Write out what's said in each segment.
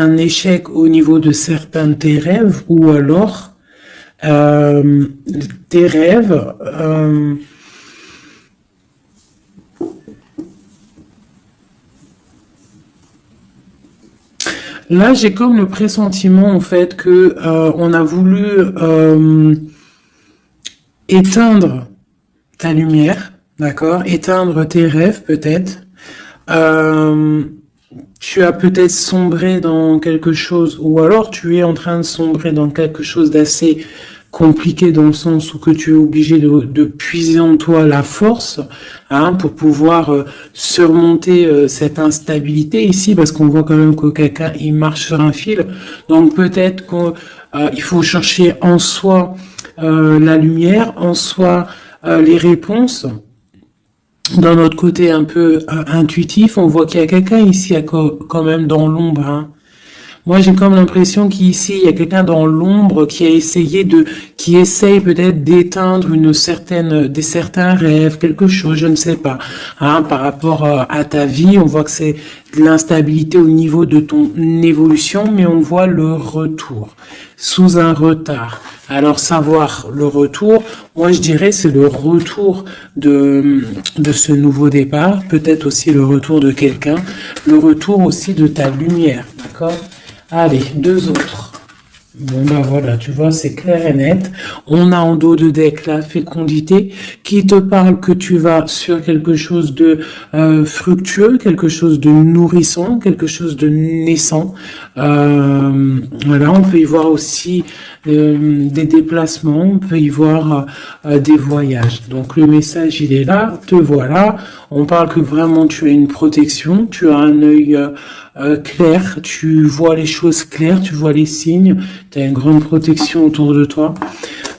un échec au niveau de certains de tes rêves, ou alors tes rêves, là j'ai comme le pressentiment en fait que on a voulu éteindre ta lumière, d'accord, éteindre tes rêves peut-être. Euh, Tu as peut-être sombré dans quelque chose, ou alors tu es en train de sombrer dans quelque chose d'assez compliqué dans le sens où que tu es obligé de puiser en toi la force, hein, pour pouvoir surmonter cette instabilité ici, parce qu'on voit quand même que quelqu'un il marche sur un fil. Donc peut-être qu'il faut chercher en soi la lumière, en soi les réponses. Dans notre côté un peu intuitif, on voit qu'il y a quelqu'un ici quand même dans l'ombre, hein. Moi, j'ai comme l'impression qu'ici, il y a quelqu'un dans l'ombre qui a essayé qui essaye peut-être d'éteindre des certains rêves, quelque chose, je ne sais pas, hein, par rapport à ta vie. On voit que c'est de l'instabilité au niveau de ton évolution, mais on voit le retour sous un retard. Alors, savoir le retour, moi, je dirais, c'est le retour de ce nouveau départ, peut-être aussi le retour de quelqu'un, le retour aussi de ta lumière, d'accord? Allez, deux autres. Bon, ben voilà, tu vois, c'est clair et net. On a en dos de deck la fécondité qui te parle que tu vas sur quelque chose de fructueux, quelque chose de nourrissant, quelque chose de naissant. Voilà, on peut y voir aussi des déplacements, on peut y voir des voyages. Donc le message, il est là, te voilà. On parle que vraiment tu as une protection, tu as un œil clair, tu vois les choses claires, tu vois les signes, tu as une grande protection autour de toi.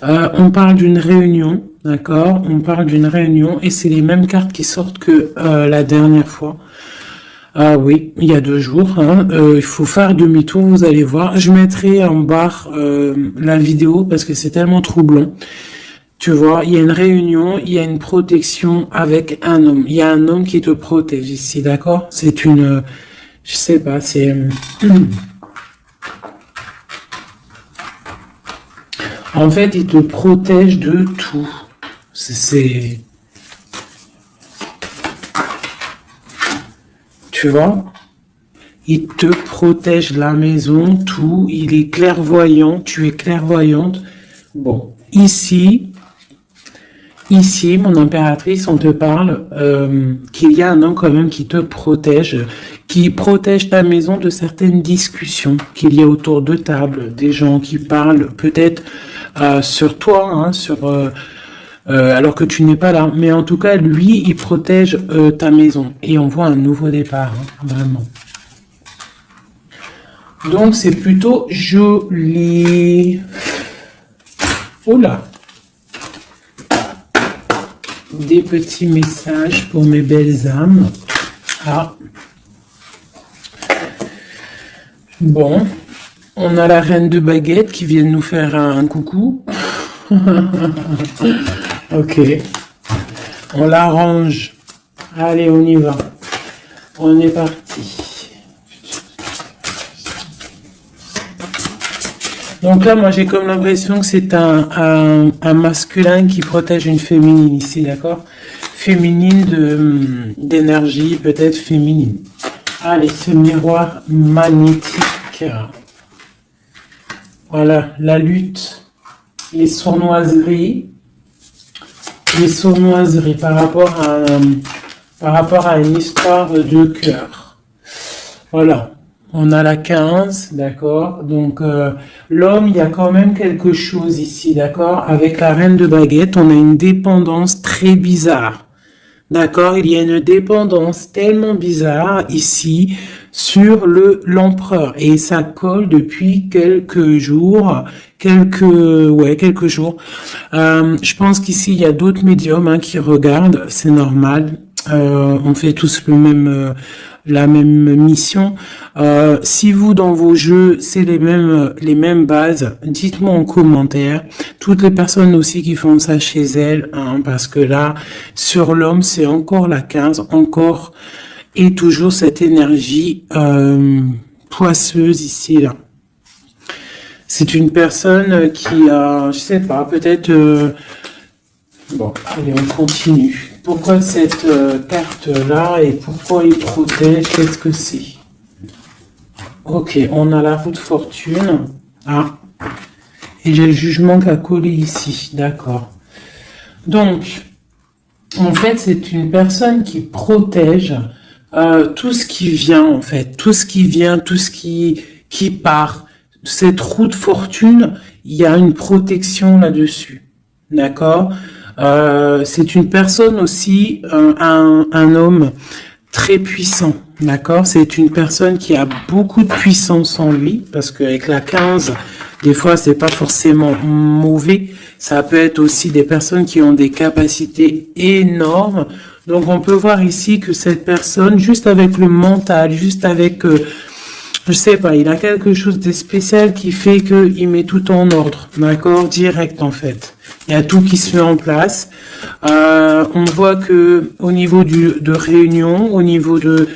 On parle d'une réunion, d'accord? On parle d'une réunion et c'est les mêmes cartes qui sortent que la dernière fois. Ah oui, il y a 2 jours, hein. Il faut faire demi-tour, vous allez voir. Je mettrai en barre la vidéo parce que c'est tellement troublant. Tu vois, il y a une réunion, il y a une protection avec un homme. Il y a un homme qui te protège ici, d'accord? C'est une... je sais pas, c'est... En fait, il te protège de tout. C'est... Tu vois? Il te protège la maison, tout. Il est clairvoyant, tu es clairvoyante. Bon, ici, mon impératrice, on te parle qu'il y a un homme quand même qui te protège, qui protège ta maison de certaines discussions qu'il y a autour de table, des gens qui parlent peut-être sur toi, hein, alors que tu n'es pas là. Mais en tout cas, lui, il protège ta maison. Et on voit un nouveau départ, hein, vraiment. Donc, c'est plutôt joli. Oula! Des petits messages pour mes belles âmes. Ah. Bon. On a la reine de baguette qui vient nous faire un coucou. Ok. On l'arrange. Allez, on y va. On est parti. Donc là, moi, j'ai comme l'impression que c'est un masculin qui protège une féminine ici, d'accord? Féminine d'énergie, peut-être féminine. Allez, ce miroir magnétique. Voilà, la lutte, les sournoiseries par rapport à une histoire de cœur. Voilà. On a la 15, d'accord? Donc, l'homme, il y a quand même quelque chose ici, d'accord? Avec la reine de baguette, on a une dépendance très bizarre, d'accord? Il y a une dépendance tellement bizarre ici sur l'empereur. Et ça colle depuis quelques jours, quelques jours. Je pense qu'ici, il y a d'autres médiums, hein, qui regardent, c'est normal. On fait tous la même mission. Si vous, dans vos jeux, c'est les mêmes bases, dites-moi en commentaire. Toutes les personnes aussi qui font ça chez elles, hein, parce que là, sur l'homme, c'est encore la 15, encore et toujours cette énergie poisseuse ici, là. C'est une personne qui a, je sais pas, peut-être... Bon, allez, on continue. Pourquoi cette carte-là et pourquoi il protège? Qu'est-ce que c'est? Ok, on a la roue de fortune. Ah, et j'ai le jugement qui a collé ici. D'accord. Donc, en fait, c'est une personne qui protège tout ce qui vient, en fait. Tout ce qui vient, tout ce qui part. Cette roue de fortune, il y a une protection là-dessus. D'accord? C'est une personne aussi, un homme très puissant, d'accord? C'est une personne qui a beaucoup de puissance en lui, parce qu'avec la 15, des fois, c'est pas forcément mauvais. Ça peut être aussi des personnes qui ont des capacités énormes. Donc, on peut voir ici que cette personne, juste avec le mental, juste avec... je sais pas, il a quelque chose de spécial qui fait qu'il met tout en ordre, d'accord? Direct, en fait. Il y a tout qui se met en place. On voit que au niveau de réunion, au niveau de,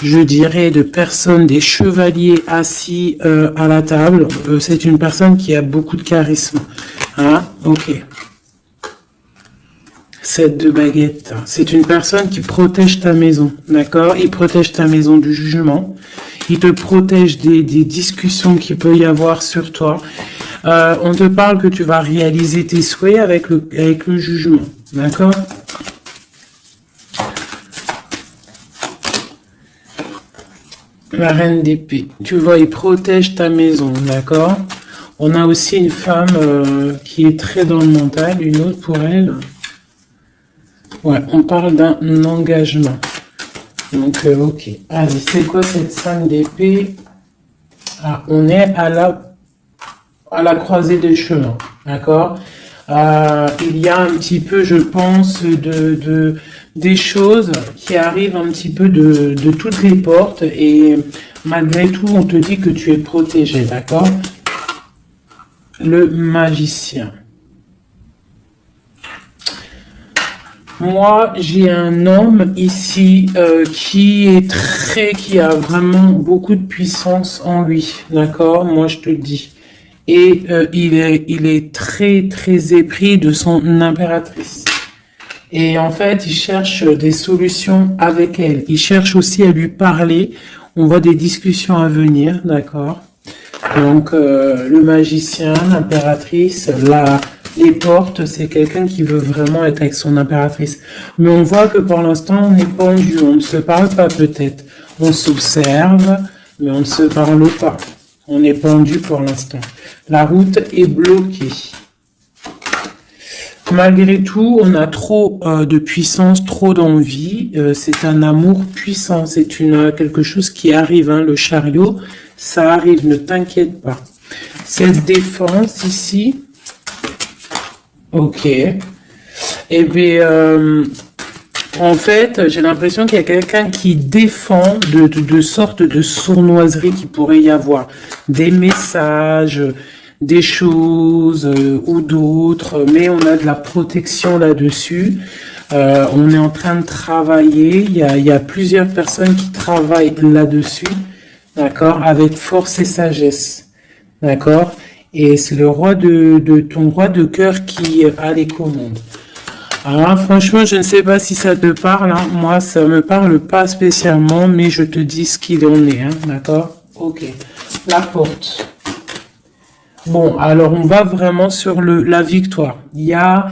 je dirais, de personnes, des chevaliers assis à la table, c'est une personne qui a beaucoup de charisme. Hein? Ok. 7 de baguette. C'est une personne qui protège ta maison, d'accord? Il protège ta maison du jugement. Il te protège des discussions qu'il peut y avoir sur toi. On te parle que tu vas réaliser tes souhaits avec le jugement, d'accord? La reine d'épée. Tu vois, il protège ta maison, d'accord? On a aussi une femme qui est très dans le mental, une autre pour elle. Ouais, on parle d'un engagement. Donc, ok. Allez, c'est quoi cette 5 d'épée? Ah, on est à la croisée des chemins, d'accord? Il y a un petit peu, je pense, des choses qui arrivent un petit peu de toutes les portes et malgré tout, on te dit que tu es protégé, d'accord? Le magicien. Moi, j'ai un homme ici qui a vraiment beaucoup de puissance en lui, d'accord? Moi, je te le dis. Et il est très très épris de son impératrice. Et en fait, il cherche des solutions avec elle. Il cherche aussi à lui parler. On voit des discussions à venir, d'accord? Donc, le magicien, l'impératrice, les portes, c'est quelqu'un qui veut vraiment être avec son impératrice. Mais on voit que pour l'instant, on est pendu, on ne se parle pas peut-être. On s'observe, mais on ne se parle pas. On est pendu pour l'instant. La route est bloquée. Malgré tout, on a trop de puissance, trop d'envie. C'est un amour puissant. C'est quelque chose qui arrive. Hein, le chariot, ça arrive. Ne t'inquiète pas. Cette défense ici... Ok. Eh bien, en fait, j'ai l'impression qu'il y a quelqu'un qui défend de sortes de sournoiseries qui pourrait y avoir. Des messages, des choses ou d'autres, mais on a de la protection là-dessus. On est en train de travailler. Il y a plusieurs personnes qui travaillent là-dessus, d'accord, avec force et sagesse, d'accord. Et c'est le roi ton roi de cœur qui a les commandes. Alors franchement, je ne sais pas si ça te parle. Hein. Moi, ça me parle pas spécialement, mais je te dis ce qu'il en est. Hein. D'accord? Ok. La porte. Bon, alors on va vraiment sur la victoire. Il y a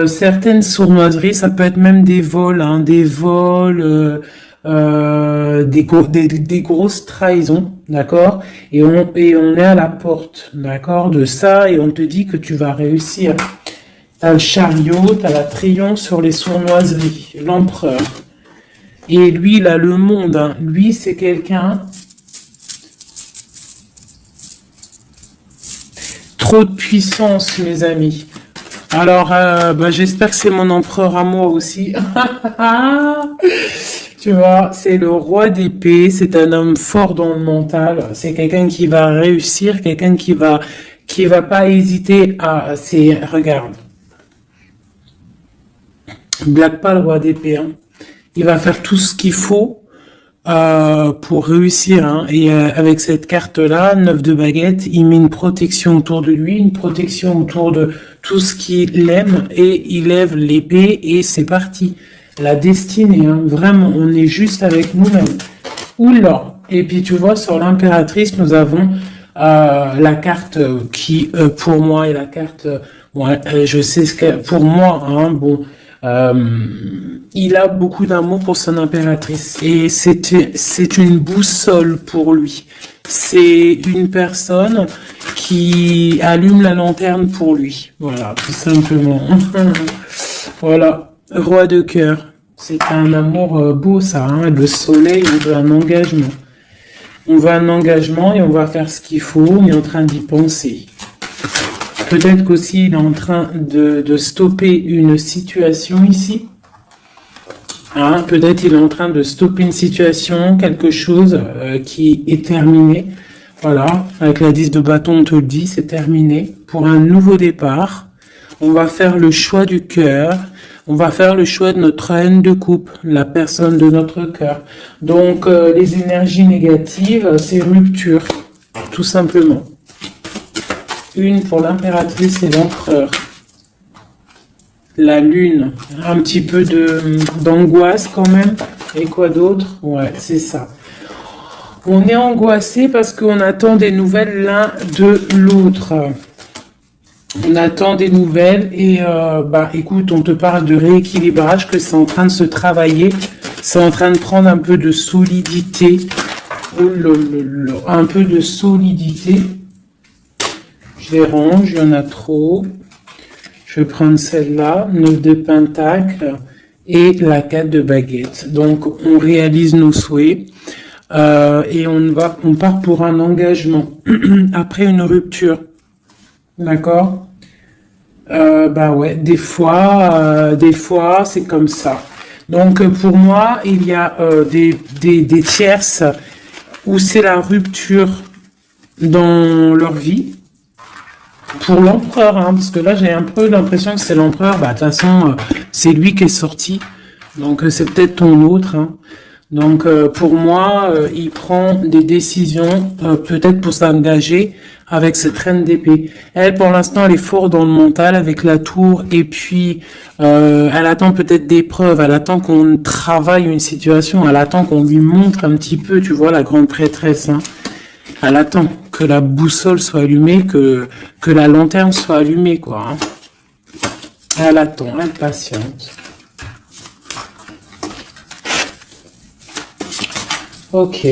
certaines sournoiseries, ça peut être même des vols, hein, des vols... des grosses trahisons, d'accord, et on est à la porte, d'accord, de ça, et on te dit que tu vas réussir. T'as le chariot, t'as la triomphe sur les sournoiseries, l'empereur, et lui, il a le monde, hein. Lui, c'est quelqu'un, trop de puissance, mes amis. Alors, j'espère que c'est mon empereur à moi aussi. Tu vois, c'est le roi d'épée, c'est un homme fort dans le mental, c'est quelqu'un qui va réussir, quelqu'un qui va pas hésiter regarde. Blague pas le roi d'épée, hein. Il va faire tout ce qu'il faut pour réussir. Hein. Et avec cette carte-là, 9 de baguette, il met une protection autour de lui, une protection autour de tout ce qu'il aime, et il lève l'épée, et c'est parti. La destinée, hein. Vraiment, on est juste avec nous-mêmes. Oula. Et puis tu vois, sur l'impératrice, nous avons la carte qui, pour moi, est la carte... ouais, je sais ce que... Pour moi, hein, bon... il a beaucoup d'amour pour son impératrice et c'est une boussole pour lui. C'est une personne qui allume la lanterne pour lui. Voilà, tout simplement. Voilà, roi de cœur. C'est un amour beau, ça. Hein. Le soleil, on veut un engagement. On veut un engagement et on va faire ce qu'il faut. On est en train d'y penser. Peut-être qu'aussi il est en train de stopper une situation ici. Hein, peut-être il est en train de stopper une situation, quelque chose qui est terminé. Voilà, avec la 10 de bâton, on te le dit, c'est terminé. Pour un nouveau départ, on va faire le choix du cœur. On va faire le choix de notre reine de coupe, la personne de notre cœur. Donc, les énergies négatives, c'est rupture, tout simplement. Une pour l'impératrice et l'empereur. La lune, un petit peu d'angoisse quand même. Et quoi d'autre? Ouais, c'est ça. On est angoissé parce qu'on attend des nouvelles l'un de l'autre. On attend des nouvelles et bah écoute, on te parle de rééquilibrage, que c'est en train de se travailler. C'est en train de prendre un peu de solidité. Un peu de solidité. Je les range, il y en a trop. Je vais prendre celle-là, 9 de pentacle et la 4 de baguette. Donc, on réalise nos souhaits et on part pour un engagement après une rupture. D'accord? Bah ouais, des fois, c'est comme ça. Donc, pour moi, il y a des tierces où c'est la rupture dans leur vie. Pour l'empereur, hein, parce que là j'ai un peu l'impression que c'est l'empereur, bah de toute façon c'est lui qui est sorti, donc c'est peut-être ton autre. Hein. Donc pour moi, il prend des décisions peut-être pour s'engager avec cette reine d'épée. Elle pour l'instant elle est forte dans le mental avec la tour et puis elle attend peut-être des preuves, elle attend qu'on travaille une situation, elle attend qu'on lui montre un petit peu, tu vois la grande prêtresse. Hein. Elle attend que la boussole soit allumée, que la lanterne soit allumée, quoi. Hein. Elle attend, elle patiente. Ok.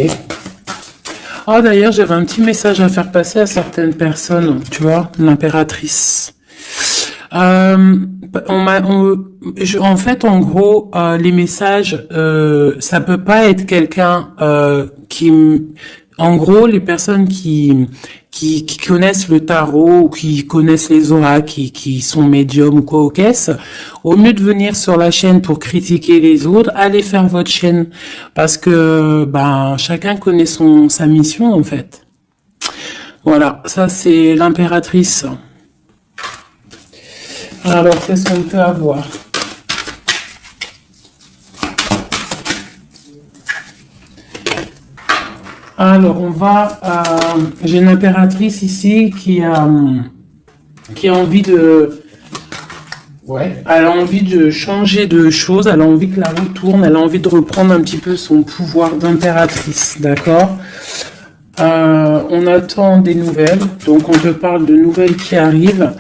Oh, d'ailleurs, j'avais un petit message à faire passer à certaines personnes, tu vois, l'impératrice. En fait, en gros, les messages, ça peut pas être quelqu'un qui... En gros, les personnes qui connaissent le tarot ou qui connaissent les oracles, qui sont médiums ou quoi aux caisses, au mieux de venir sur la chaîne pour critiquer les autres, allez faire votre chaîne parce que chacun connaît sa mission en fait. Voilà, ça c'est l'impératrice. Alors, qu'est-ce qu'on peut avoir ? Alors, on va... j'ai une impératrice ici qui a envie de... Ouais, elle a envie de changer de choses, elle a envie que la roue tourne, elle a envie de reprendre un petit peu son pouvoir d'impératrice, d'accord ? On attend des nouvelles, donc on te parle de nouvelles qui arrivent.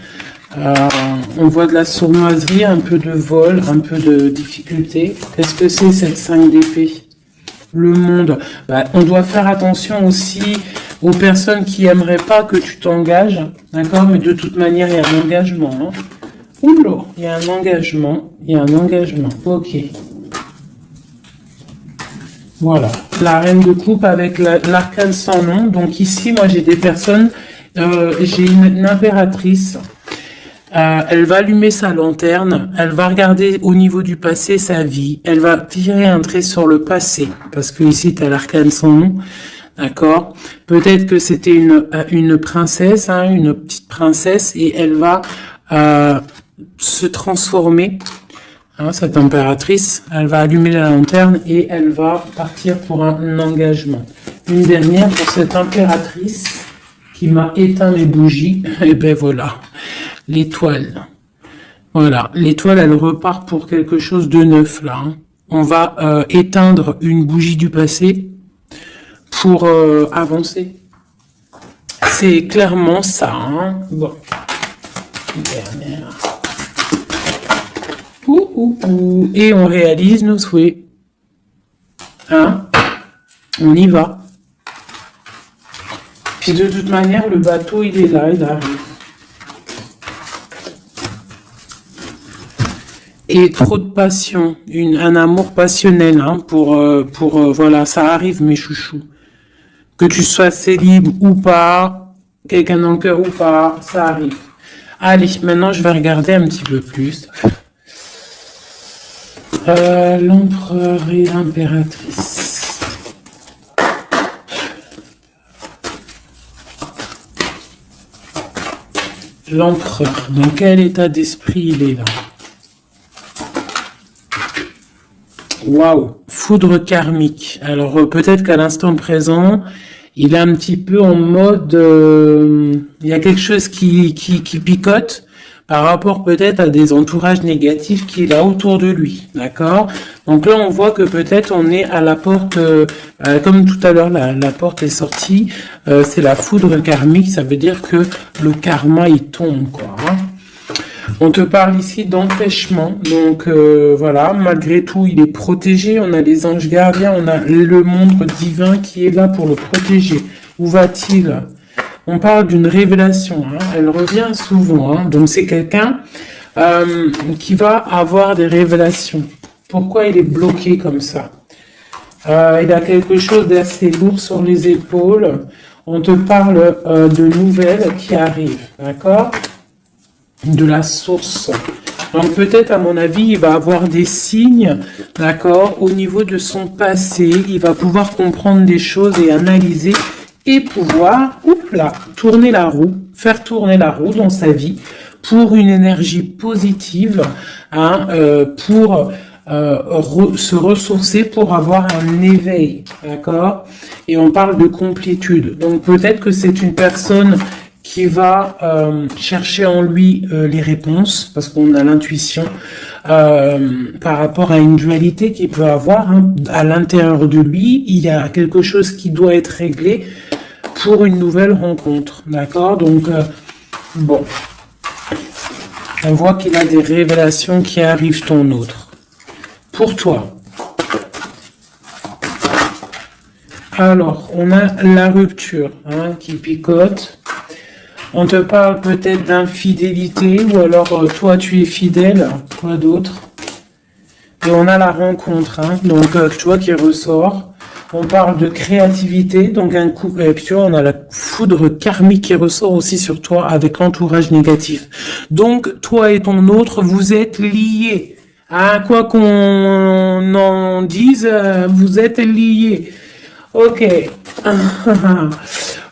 On voit de la sournoiserie, un peu de vol, un peu de difficulté. Qu'est-ce que c'est cette 5 d'épée ? Le monde. On doit faire attention aussi aux personnes qui aimeraient pas que tu t'engages, d'accord ? Mais de toute manière, il y a un engagement. Hein. Oula, il y a un engagement. Ok. Voilà. La reine de coupe avec l'arcane sans nom. Donc ici, moi, j'ai des personnes, j'ai une impératrice. Elle va allumer sa lanterne, elle va regarder au niveau du passé sa vie, elle va tirer un trait sur le passé, parce que ici tu as l'arcane sans nom, d'accord ? Peut-être que c'était une princesse, hein, une petite princesse, et elle va se transformer Hein, cette impératrice, elle va allumer la lanterne et elle va partir pour un engagement. Une dernière pour cette impératrice qui m'a éteint les bougies. Et ben voilà, l'étoile. Voilà, l'étoile, elle repart pour quelque chose de neuf là. Hein. On va éteindre une bougie du passé pour avancer. C'est clairement ça. Hein. Bon. Dernière. Et on réalise nos souhaits. Hein? On y va. Puis de toute manière, le bateau, il est là, il arrive. Et trop de passion, un amour passionnel, hein, voilà, ça arrive mes chouchous. Que tu sois célib ou pas, quelqu'un dans le cœur ou pas, ça arrive. Allez, maintenant je vais regarder un petit peu plus. L'empereur et l'impératrice. L'empereur, dans quel état d'esprit il est là? Waouh, foudre karmique. Alors peut-être qu'à l'instant présent, il est un petit peu en mode, il y a quelque chose qui picote par rapport peut-être à des entourages négatifs qu'il a autour de lui, d'accord? Donc là, on voit que peut-être on est à la porte, comme tout à l'heure, la porte est sortie, c'est la foudre karmique, ça veut dire que le karma, il tombe, quoi, hein. On te parle ici d'empêchement, donc voilà, malgré tout, il est protégé, on a les anges gardiens, on a le monde divin qui est là pour le protéger. Où va-t-il? On parle d'une révélation, hein, elle revient souvent, hein, donc c'est quelqu'un qui va avoir des révélations. Pourquoi il est bloqué comme ça? Il a quelque chose d'assez lourd sur les épaules, on te parle de nouvelles qui arrivent, d'accord? De la source. Donc peut-être, à mon avis, il va avoir des signes, d'accord, au niveau de son passé. Il va pouvoir comprendre des choses et analyser et pouvoir, tourner la roue, faire tourner la roue dans sa vie pour une énergie positive, hein, pour se ressourcer, pour avoir un éveil, d'accord. Et on parle de complétude. Donc peut-être que c'est une personne qui va chercher en lui les réponses, parce qu'on a l'intuition par rapport à une dualité qu'il peut avoir, hein, à l'intérieur de lui. Il y a quelque chose qui doit être réglé pour une nouvelle rencontre, d'accord? Donc, bon, on voit qu'il a des révélations qui arrivent ton autre. Pour toi. Alors, on a la rupture, hein, qui picote. On te parle peut-être d'infidélité, ou alors toi tu es fidèle, quoi d'autre? Et on a la rencontre, hein, donc tu vois qui ressort. On parle de créativité, donc un coup, et puis tu vois, on a la foudre karmique qui ressort aussi sur toi avec l'entourage négatif. Donc toi et ton autre, vous êtes liés. À quoi qu'on en dise, vous êtes liés. Ok.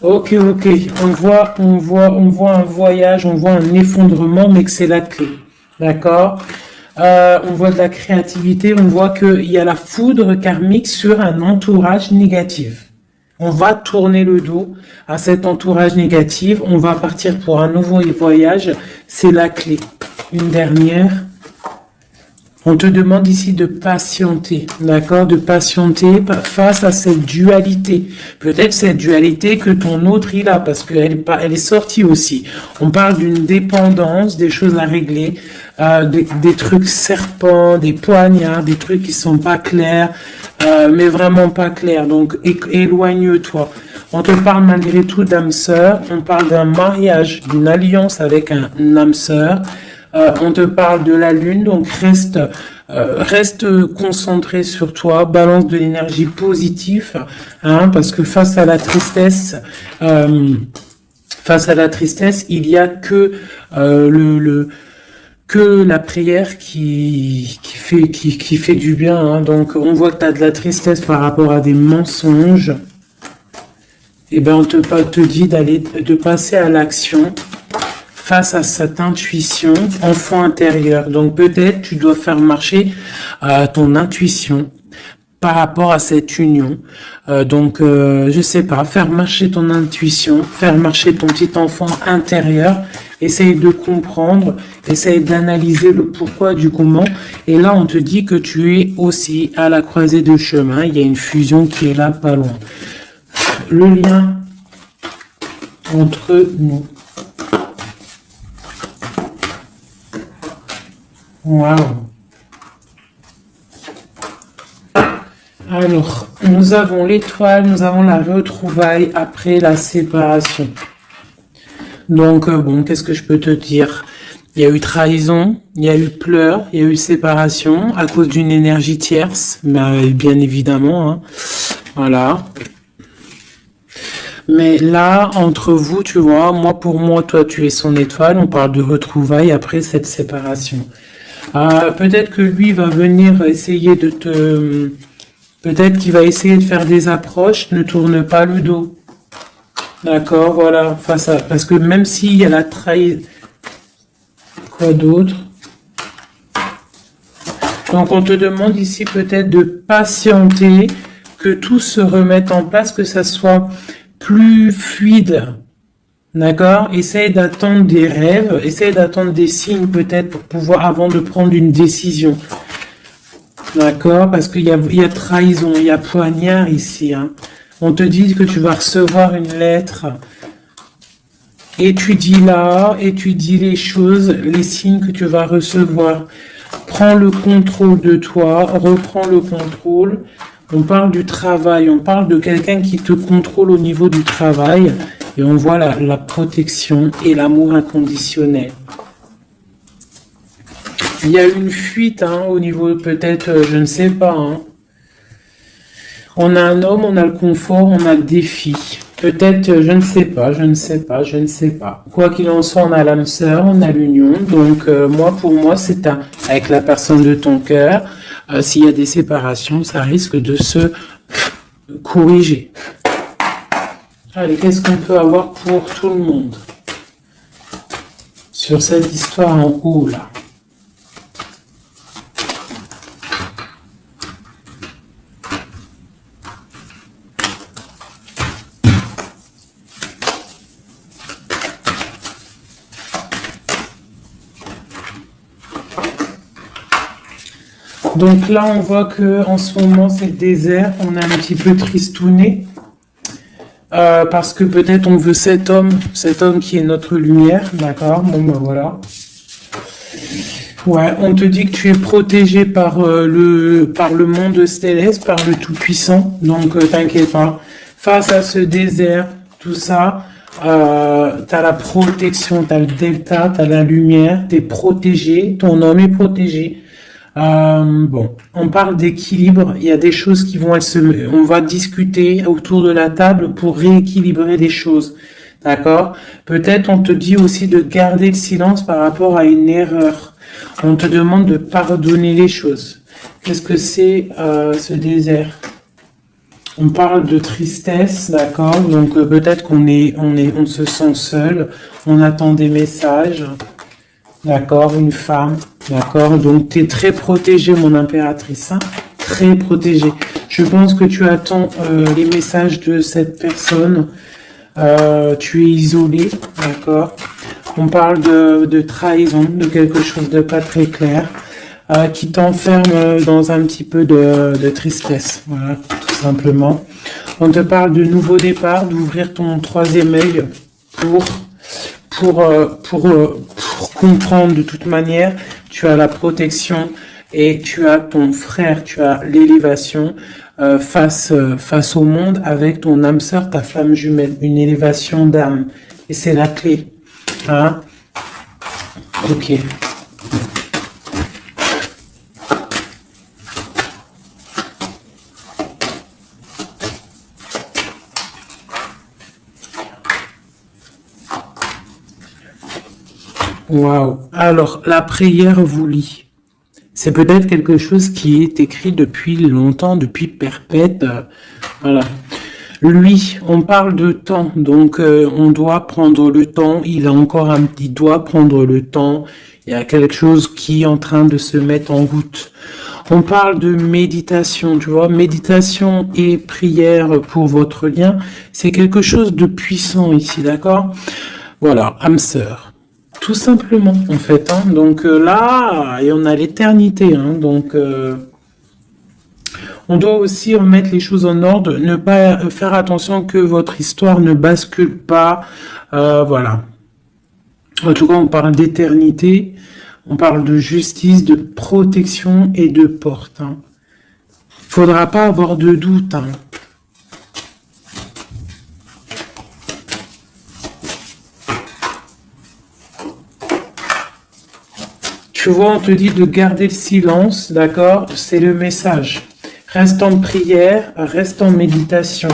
Ok. On voit un voyage, on voit un effondrement, mais que c'est la clé. D'accord? On voit de la créativité, on voit qu'il y a la foudre karmique sur un entourage négatif. On va tourner le dos à cet entourage négatif, on va partir pour un nouveau voyage, c'est la clé. Une dernière. On te demande ici de patienter, d'accord? De patienter face à cette dualité. Peut-être cette dualité que ton autre il a, parce qu'elle est sortie aussi. On parle d'une dépendance, des choses à régler, des trucs serpents, des poignards, des trucs qui sont pas clairs, mais vraiment pas clairs. Donc éloigne-toi. On te parle malgré tout d'âme sœur. On parle d'un mariage, d'une alliance avec un âme sœur. On te parle de la lune, donc reste concentré sur toi, balance de l'énergie positive, hein, parce que face à la tristesse, il y a que que la prière qui fait du bien, hein. Donc on voit que tu as de la tristesse par rapport à des mensonges. Et ben on te dit de passer à l'action face à cette intuition, enfant intérieur. Donc peut-être tu dois faire marcher ton intuition par rapport à cette union. Je sais pas, faire marcher ton intuition, faire marcher ton petit enfant intérieur, essaye de comprendre, essaye d'analyser le pourquoi du comment. Et là, on te dit que tu es aussi à la croisée de chemin. Il y a une fusion qui est là, pas loin. Le lien entre nous. Waouh. Alors, nous avons l'étoile, nous avons la retrouvaille après la séparation. Donc, bon, qu'est-ce que je peux te dire? Il y a eu trahison, il y a eu pleurs, il y a eu séparation à cause d'une énergie tierce, bien évidemment. Hein. Voilà. Mais là, entre vous, tu vois, pour moi, toi, tu es son étoile. On parle de retrouvailles après cette séparation. Peut-être que lui va venir essayer de te... Peut-être qu'il va essayer de faire des approches. Ne tourne pas le dos. D'accord, voilà. Parce que même s'il y a la trahison... Quoi d'autre? Donc, on te demande ici peut-être de patienter, que tout se remette en place, que ça soit plus fluide. D'accord? Essaye d'attendre des rêves, essaye d'attendre des signes peut-être pour pouvoir, avant de prendre une décision. D'accord? Parce qu'il y a trahison, il y a poignard ici. Hein. On te dit que tu vas recevoir une lettre. Étudie-la, étudie les choses, les signes que tu vas recevoir. Prends le contrôle de toi, reprends le contrôle. On parle du travail, on parle de quelqu'un qui te contrôle au niveau du travail. Et on voit la protection et l'amour inconditionnel. Il y a une fuite au niveau peut-être, je ne sais pas. Hein. On a un homme, on a le confort, on a le défi. Peut-être, je ne sais pas. Quoi qu'il en soit, on a l'âme sœur, on a l'union. Donc, pour moi, c'est avec la personne de ton cœur. S'il y a des séparations, ça risque de se corriger. Allez, qu'est-ce qu'on peut avoir pour tout le monde sur cette histoire en haut, là? Donc là, on voit que en ce moment, c'est le désert. On est un petit peu tristouné. Parce que peut-être on veut cet homme qui est notre lumière, d'accord? Bon ben voilà. Ouais, on te dit que tu es protégé par le monde céleste, par le Tout-Puissant, donc t'inquiète pas. Face à ce désert, tout ça, t'as la protection, t'as le delta, t'as la lumière, t'es protégé, ton homme est protégé. On parle d'équilibre. Il y a des choses qui vont on va discuter autour de la table pour rééquilibrer les choses. D'accord? Peut-être on te dit aussi de garder le silence par rapport à une erreur. On te demande de pardonner les choses. Qu'est-ce que c'est ce désert? On parle de tristesse, d'accord? Donc peut-être on se sent seul. On attend des messages. D'accord, une femme, d'accord, donc tu es très protégée, mon impératrice, hein, très protégée. Je pense que tu attends les messages de cette personne, tu es isolé, d'accord. On parle de trahison, de quelque chose de pas très clair, qui t'enferme dans un petit peu de tristesse, voilà, tout simplement. On te parle de nouveau départ, d'ouvrir ton troisième œil pour comprendre de toute manière, tu as la protection et tu as ton frère, tu as l'élévation face au monde avec ton âme sœur, ta flamme jumelle, une élévation d'âme. Et c'est la clé. Hein? Ok. Waouh. Alors, la prière vous lie. C'est peut-être quelque chose qui est écrit depuis longtemps, depuis perpète. Voilà. Lui, on parle de temps, donc on doit prendre le temps. Il doit prendre le temps. Il y a quelque chose qui est en train de se mettre en route. On parle de méditation, tu vois, méditation et prière pour votre lien. C'est quelque chose de puissant ici, d'accord? Voilà, âme sœur. Tout simplement, en fait. Hein. Donc là, et on a l'éternité. Hein. Donc, on doit aussi remettre les choses en ordre, ne pas faire attention que votre histoire ne bascule pas. Voilà. En tout cas, on parle d'éternité, on parle de justice, de protection et de porte. Hein. Faudra pas avoir de doute. Hein. Tu vois, on te dit de garder le silence, d'accord? C'est le message. Reste en prière, reste en méditation.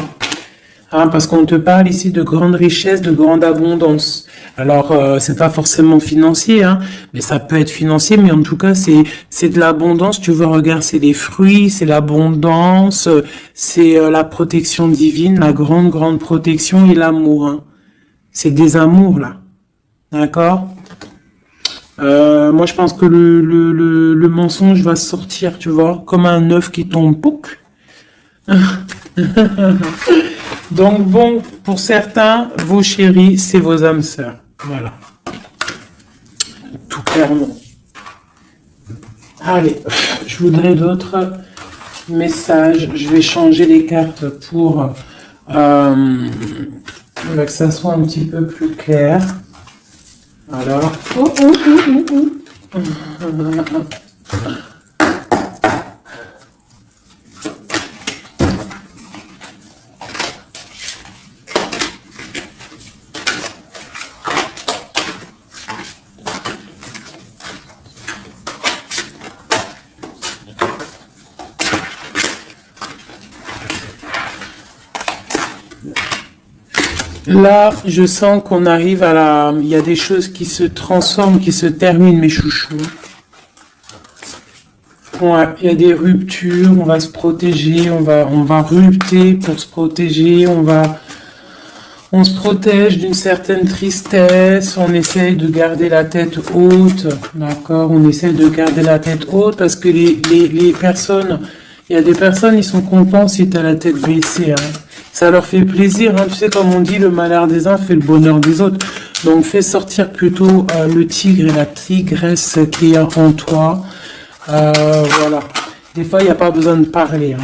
Hein, parce qu'on te parle ici de grande richesse, de grande abondance. Alors, c'est pas forcément financier, hein, mais ça peut être financier, mais en tout cas, c'est de l'abondance. Tu vois, regarde, c'est les fruits, c'est l'abondance, c'est la protection divine, la grande protection et l'amour. Hein. C'est des amours, là. D'accord? Moi, je pense que le mensonge va sortir, tu vois, comme un œuf qui tombe. Pouc. Donc bon, pour certains, vos chéris, c'est vos âmes sœurs. Voilà. Tout clairement. Allez, je voudrais d'autres messages. Je vais changer les cartes pour que ça soit un petit peu plus clair. Alors. Là, je sens qu'on arrive à la... Il y a des choses qui se transforment, qui se terminent, mes chouchous. Ouais, il y a des ruptures, on va se protéger, on va rupter pour se protéger, on se protège d'une certaine tristesse, on essaye de garder la tête haute, d'accord? On essaye de garder la tête haute parce que les personnes, il y a des personnes, ils sont contents si tu as la tête baissée, hein. Ça leur fait plaisir, hein. Tu sais, comme on dit, le malheur des uns fait le bonheur des autres. Donc, fais sortir plutôt le tigre et la tigresse qui est en toi. Voilà. Des fois, il n'y a pas besoin de parler, hein.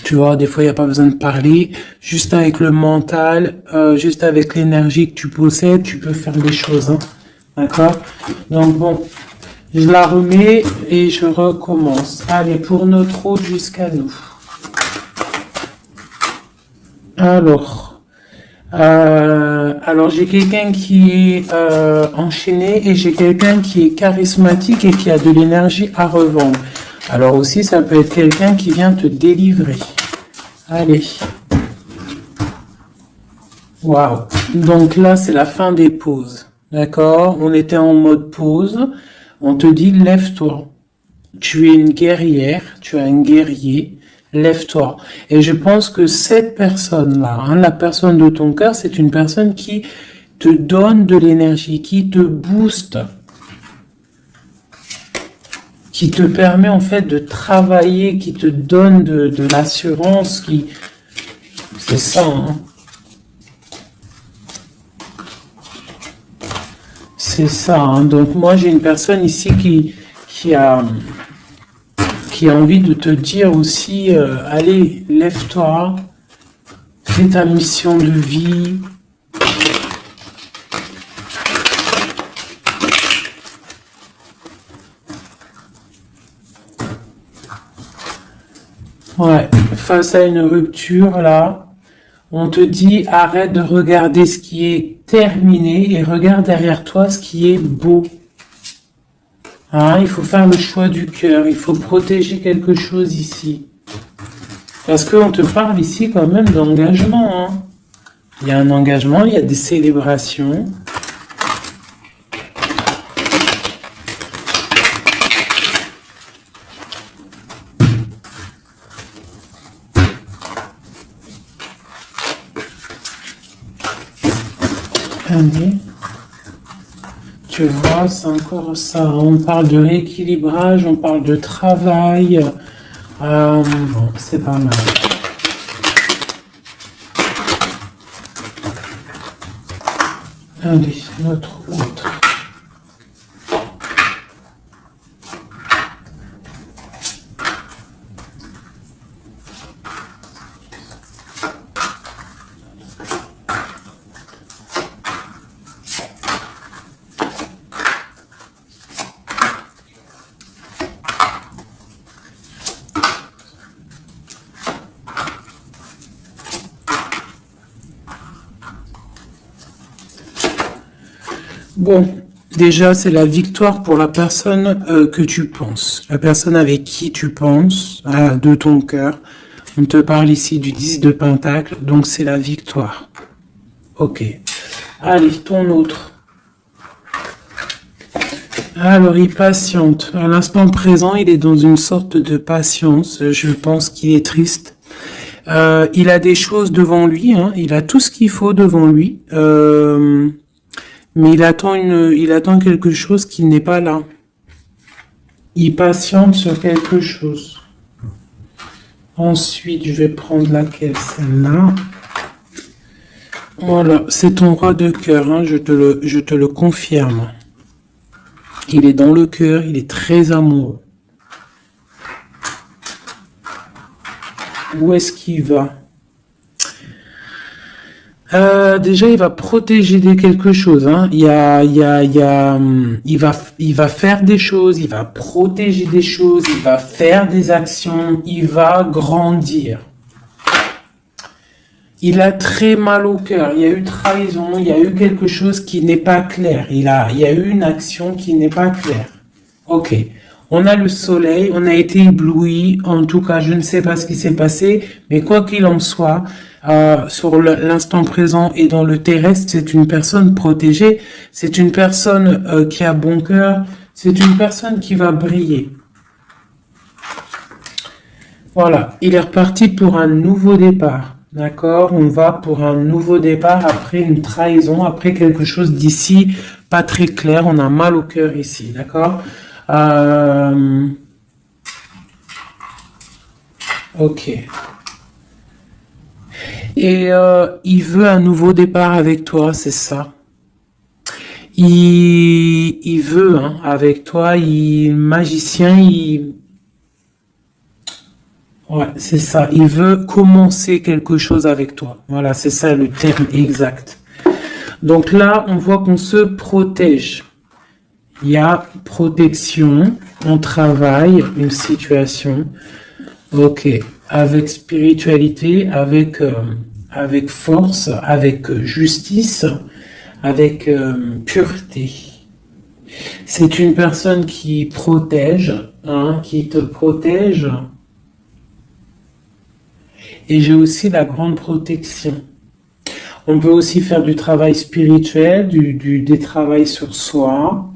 Tu vois, des fois, il n'y a pas besoin de parler. Juste avec le mental, juste avec l'énergie que tu possèdes, tu peux faire des choses, hein. D'accord? Donc, bon, je la remets et je recommence. Allez, pour notre hôte jusqu'à nous. Alors j'ai quelqu'un qui est enchaîné et j'ai quelqu'un qui est charismatique et qui a de l'énergie à revendre. Alors aussi, ça peut être quelqu'un qui vient te délivrer. Allez. Waouh. Donc là, c'est la fin des pauses. D'accord? On était en mode pause. On te dit, lève-toi. Tu es une guerrière, tu es un guerrier. Lève-toi. Et je pense que cette personne-là, hein, la personne de ton cœur, c'est une personne qui te donne de l'énergie, qui te booste, qui te permet en fait de travailler, qui te donne de l'assurance, qui... C'est ça, hein. C'est ça, hein. Donc moi j'ai une personne ici qui a envie de te dire aussi, allez, lève-toi, fais ta mission de vie. Ouais, face à une rupture, là, on te dit, arrête de regarder ce qui est terminé et regarde derrière toi ce qui est beau. Hein, il faut faire le choix du cœur, il faut protéger quelque chose ici. Parce qu'on te parle ici quand même d'engagement. Hein. Il y a un engagement, il y a des célébrations. Allez. Tu vois, c'est encore ça. On parle de rééquilibrage, on parle de travail. Bon, c'est pas mal. Allez, notre autre. Bon, déjà, c'est la victoire pour la personne que tu penses. La personne avec qui tu penses, de ton cœur. On te parle ici du 10 de Pentacle, donc c'est la victoire. Ok. Allez, ton autre. Alors, il patiente. À l'instant présent, il est dans une sorte de patience. Je pense qu'il est triste. Il a des choses devant lui, hein. Il a tout ce qu'il faut devant lui. Mais il attend quelque chose qui n'est pas là. Il patiente sur quelque chose. Ensuite, je vais prendre laquelle, celle-là. Voilà, c'est ton roi de cœur, hein, je te le confirme. Il est dans le cœur, il est très amoureux. Où est-ce qu'il va? Déjà, il va protéger quelque chose. Hein. Il va faire des choses, il va protéger des choses, il va faire des actions, il va grandir. Il a très mal au cœur. Il y a eu trahison, il y a eu quelque chose qui n'est pas clair. Il y a eu une action qui n'est pas claire. Ok. On a le soleil, on a été ébloui. En tout cas, je ne sais pas ce qui s'est passé, mais quoi qu'il en soit, sur l'instant présent et dans le terrestre, c'est une personne protégée. C'est une personne qui a bon cœur. C'est une personne qui va briller. Voilà. Il est reparti pour un nouveau départ. D'accord, on va pour un nouveau départ après une trahison, après quelque chose d'ici pas très clair. On a mal au cœur ici, d'accord. Ok. Et il veut un nouveau départ avec toi, c'est ça. Il veut, hein, avec toi, magicien, ouais, c'est ça. Il veut commencer quelque chose avec toi. Voilà, c'est ça le terme exact. Donc là, on voit qu'on se protège. Il y a protection, on travaille une situation. Ok, avec spiritualité, avec force, avec justice, avec pureté. C'est une personne qui protège, hein, qui te protège. Et j'ai aussi la grande protection. On peut aussi faire du travail spirituel, des travails sur soi.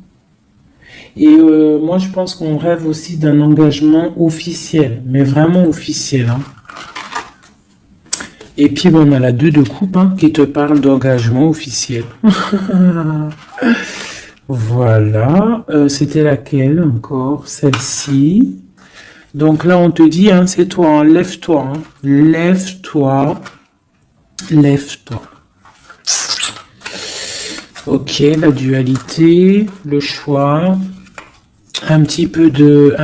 Et moi, je pense qu'on rêve aussi d'un engagement officiel, mais vraiment officiel. Hein. Et puis, bon, on a la 2 de coupe hein, qui te parle d'engagement officiel. Voilà. C'était laquelle encore? Celle-ci. Donc là, on te dit, hein, c'est toi, hein, lève-toi, hein, lève-toi, lève-toi. Ok, la dualité, le choix, un petit peu de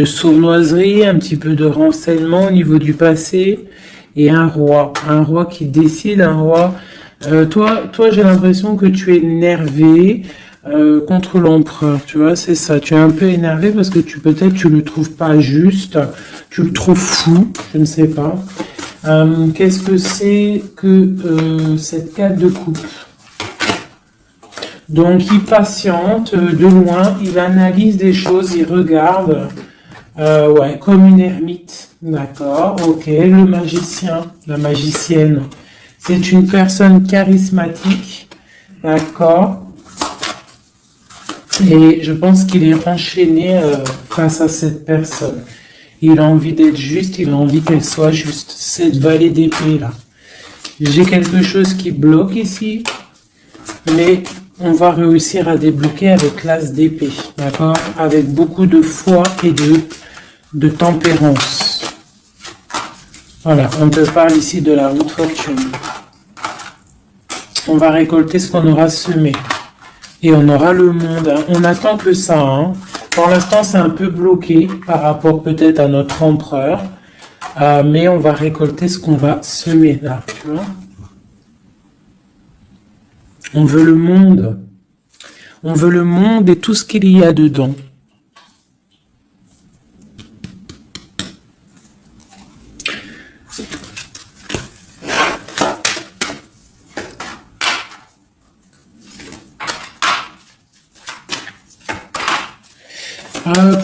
sournoiserie, un petit peu de renseignement au niveau du passé, et un roi qui décide, un roi. Toi, j'ai l'impression que tu es énervé. Contre l'empereur, tu vois, c'est ça. Tu es un peu énervé parce que peut-être tu le trouves pas juste, tu le trouves fou, je ne sais pas. Qu'est-ce que c'est que cette 4 de coupe? Donc il patiente de loin, il analyse des choses, il regarde, ouais, comme une ermite, d'accord. Ok, le magicien, la magicienne, c'est une personne charismatique, d'accord. Et je pense qu'il est enchaîné face à cette personne. Il a envie d'être juste, il a envie qu'elle soit juste. Cette vallée d'épée là. J'ai quelque chose qui bloque ici, mais on va réussir à débloquer avec l'as d'épée, d'accord? Avec beaucoup de foi et de tempérance. Voilà, on te parle ici de la roue de fortune. On va récolter ce qu'on aura semé. Et on aura le monde. Hein. On attend que ça. Hein. Pour l'instant, c'est un peu bloqué par rapport peut-être à notre empereur. Mais on va récolter ce qu'on va semer là. Tu vois, on veut le monde. On veut le monde et tout ce qu'il y a dedans.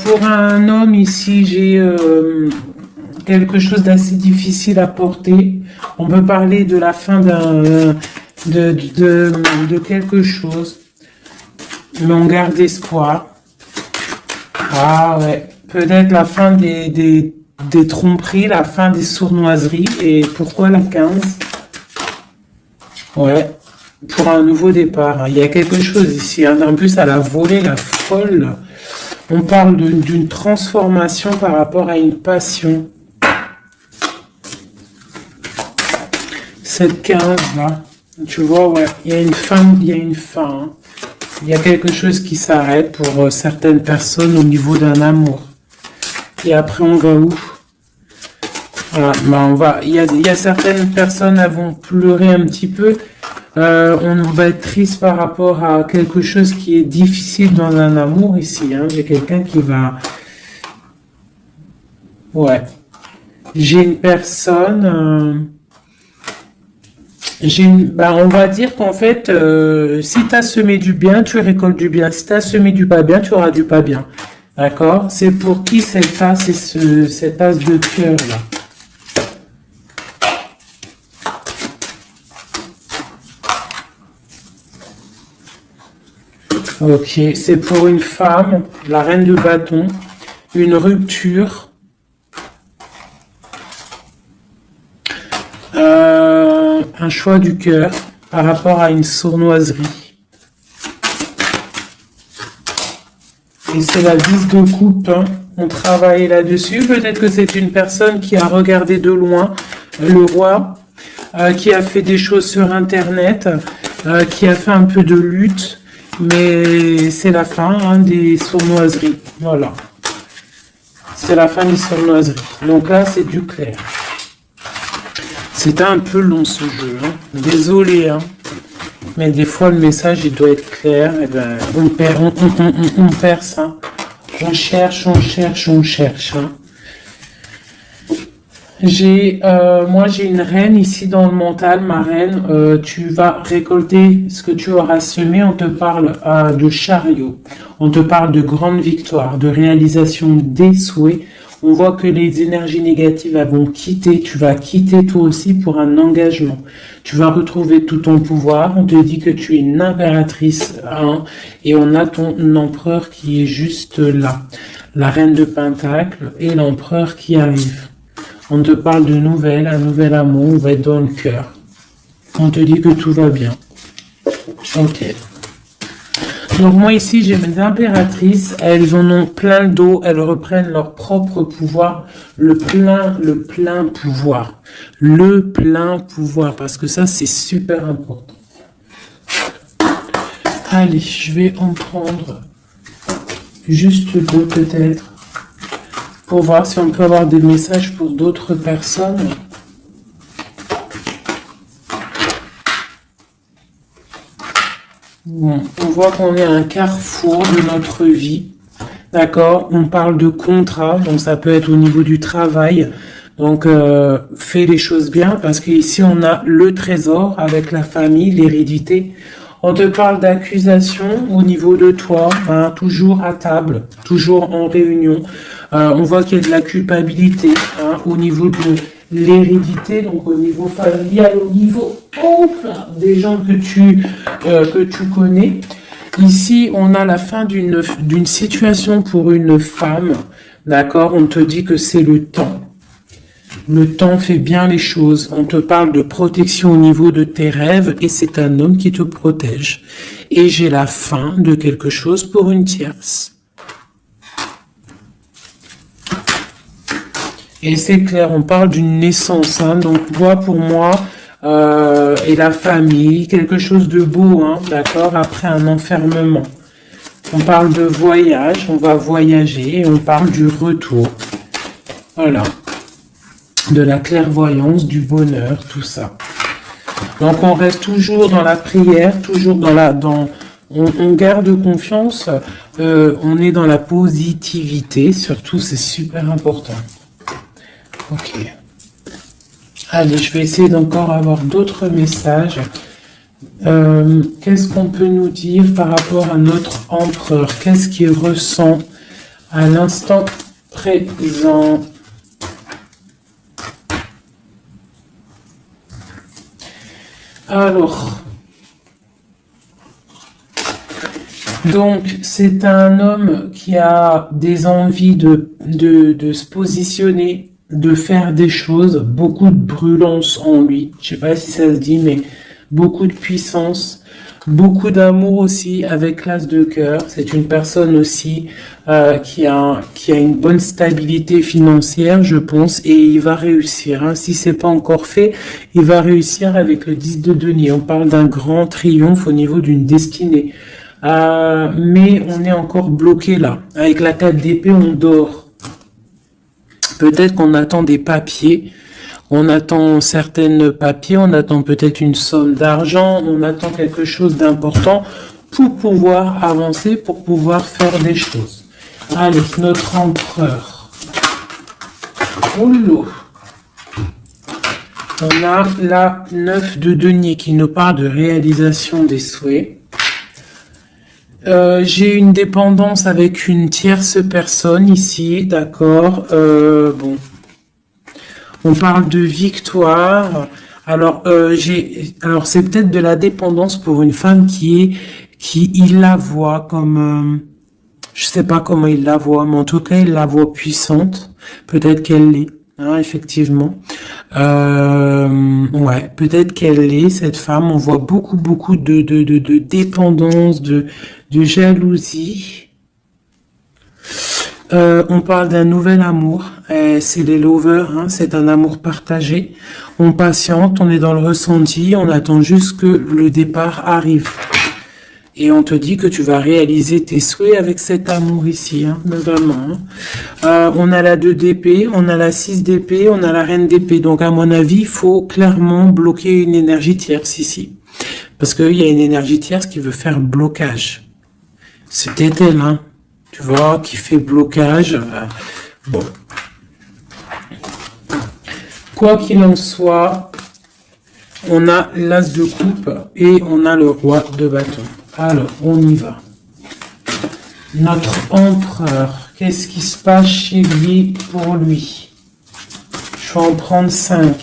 Pour un homme ici, j'ai quelque chose d'assez difficile à porter. On peut parler de la fin de quelque chose, mais on garde espoir. Ah ouais, peut-être la fin des tromperies, la fin des sournoiseries. Et pourquoi la 15? Ouais, pour un nouveau départ. Hein. Il y a quelque chose ici. Hein. En plus, elle a volé la folle. On parle d'une transformation par rapport à une passion. Cette 15 là, tu vois, ouais, il y a une fin, il y a une fin. Hein. Il y a quelque chose qui s'arrête pour certaines personnes au niveau d'un amour. Et après, on va où? Voilà, ben il y a certaines personnes qui vont pleurer un petit peu. On va être triste par rapport à quelque chose qui est difficile dans un amour ici. Hein. J'ai quelqu'un qui va... Ouais. J'ai une personne... on va dire qu'en fait, si tu as semé du bien, tu récoltes du bien. Si tu as semé du pas bien, tu auras du pas bien. D'accord? C'est pour qui cette as et cet as de cœur là? Ok, c'est pour une femme, la reine de bâton, une rupture, un choix du cœur par rapport à une sournoiserie. Et c'est la 10 de coupe, hein. On travaille là-dessus. Peut-être que c'est une personne qui a regardé de loin le roi, qui a fait des choses sur Internet, qui a fait un peu de lutte. Mais c'est la fin des sournoiseries. Voilà. C'est la fin des sournoiseries. Donc là, c'est du clair. C'était un peu long ce jeu. Hein. Désolé. Hein. Mais des fois, le message, il doit être clair. Et ben, on perd ça. On cherche. Hein. Moi j'ai une reine ici dans le mental, ma reine. Tu vas récolter ce que tu auras semé. On te parle de chariot, on te parle de grande victoire, de réalisation des souhaits. On voit que les énergies négatives vont quitter. Tu vas quitter toi aussi pour un engagement. Tu vas retrouver tout ton pouvoir. On te dit que tu es une impératrice, hein, et on a ton empereur qui est juste là. La reine de Pentacle et l'empereur qui arrive. On te parle de nouvelles, un nouvel amour, on va être dans le cœur. On te dit que tout va bien. Ok. Donc moi ici, j'ai mes impératrices, elles en ont plein d'eau, elles reprennent leur propre pouvoir, le plein pouvoir. Le plein pouvoir, parce que ça, c'est super important. Allez, je vais en prendre juste deux peut-être. Pour voir si on peut avoir des messages pour d'autres personnes. Bon, on voit qu'on est à un carrefour de notre vie. D'accord? On parle de contrat, donc ça peut être au niveau du travail. Donc, fais les choses bien, parce qu'ici, on a le trésor avec la famille, l'hérédité. On te parle d'accusation au niveau de toi, hein, toujours à table, toujours en réunion. On voit qu'il y a de la culpabilité, hein, au niveau de l'hérédité, donc au niveau familial, au niveau des gens que tu connais. Ici, on a la fin d'une situation pour une femme, d'accord? On te dit que c'est le temps. Le temps fait bien les choses. On te parle de protection au niveau de tes rêves et c'est un homme qui te protège. Et j'ai la fin de quelque chose pour une tierce. Et c'est clair, on parle d'une naissance. Hein, donc moi, pour moi, et la famille, quelque chose de beau, hein, d'accord, après un enfermement. On parle de voyage, on va voyager, et on parle du retour. Voilà. De la clairvoyance, du bonheur, tout ça. Donc on reste toujours dans la prière, toujours on garde confiance, on est dans la positivité, surtout c'est super important. Ok. Allez, je vais essayer d'encore avoir d'autres messages. Qu'est-ce qu'on peut nous dire par rapport à notre empereur? Qu'est-ce qu'il ressent à l'instant présent? Alors, donc c'est un homme qui a des envies de se positionner, de faire des choses, beaucoup de brûlance en lui. Je sais pas si ça se dit, mais beaucoup de puissance, beaucoup d'amour aussi avec l'as de cœur. C'est une personne aussi qui a une bonne stabilité financière, je pense, et il va réussir. Hein. Si c'est pas encore fait, il va réussir avec le 10 de denier. On parle d'un grand triomphe au niveau d'une destinée. Mais on est encore bloqué là. Avec la 4 d'épée, on dort. Peut-être qu'on attend des papiers, on attend certains papiers, on attend peut-être une somme d'argent, on attend quelque chose d'important pour pouvoir avancer, pour pouvoir faire des choses. Allez, notre empereur. Oh là. On a la 9 de denier qui nous parle de réalisation des souhaits. J'ai une dépendance avec une tierce personne ici, d'accord. Bon, on parle de victoire. Alors, c'est peut-être de la dépendance pour une femme il la voit comme, je sais pas comment il la voit, mais en tout cas, il la voit puissante. Peut-être qu'elle l'est. Hein, effectivement. Ouais, peut-être qu'elle est, cette femme. On voit beaucoup de dépendance, de jalousie. On parle d'un nouvel amour. C'est les lovers, hein, c'est un amour partagé. On patiente, on est dans le ressenti, on attend juste que le départ arrive. Et on te dit que tu vas réaliser tes souhaits avec cet amour ici, hein, notamment. On a la 2 d'épée, on a la 6 d'épée, on a la reine d'épée. Donc, à mon avis, il faut clairement bloquer une énergie tierce ici. Parce qu'il y a une énergie tierce qui veut faire blocage. C'était elle, hein, tu vois, qui fait blocage. Bon. Quoi qu'il en soit, on a l'as de coupe et on a le roi de bâton. Alors, on y va. Notre empereur, qu'est-ce qui se passe chez lui pour lui? Je vais en prendre 5.